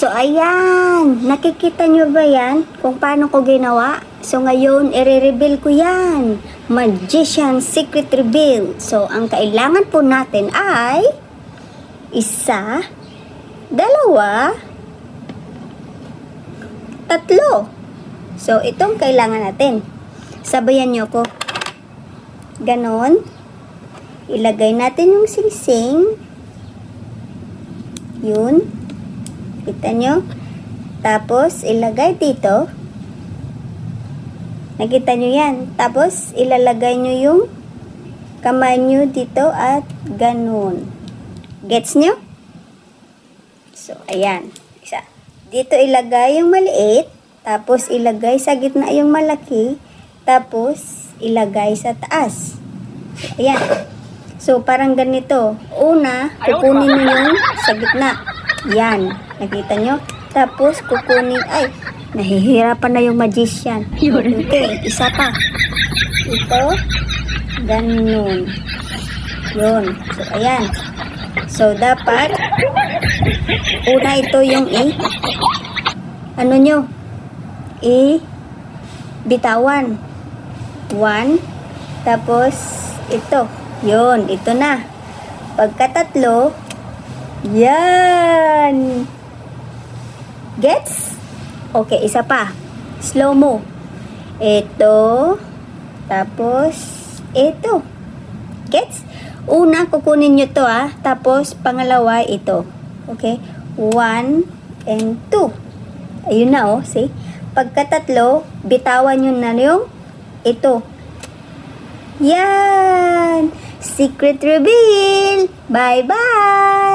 So, ayan. Nakikita nyo ba yan? Kung paano ko ginawa? So, ngayon, i-reveal ko yan. Magician Secret Reveal. So, ang kailangan po natin ay isa, dalawa, tatlo. So, itong kailangan natin. Sabayan nyo ko. Ganon. Ilagay natin yung singsing. Yun. Kita nyo? Tapos, ilagay dito. Nakita nyo yan. Tapos, ilalagay nyo yung kamay nyo dito at ganun. Gets nyo? So, ayan. Isa. Dito ilagay yung maliit. Tapos, ilagay sa gitna yung malaki. Tapos, ilagay sa taas. So, ayan. So, parang ganito. Una, kukunin nyo yung sa gitna. Yan. Nakita nyo? Tapos, kukunin, ay, nahihirapan na yung magician. Okay, isa pa. Ito, ganun. Yun. So, ayan. So, dapat, una ito yung ano nyo? Bitawan. 1. Tapos, ito. Yun, ito na. Pagkatatlo, yan. Gets? Okay, isa pa. Slow mo. Ito. Tapos, ito. Gets? Una, kukunin nyo to Tapos, pangalawa, ito. Okay? 1 and 2. Ayun na See? Pagkatatlo, bitawan nyo na yung ito. Yan! Secret reveal! Bye-bye!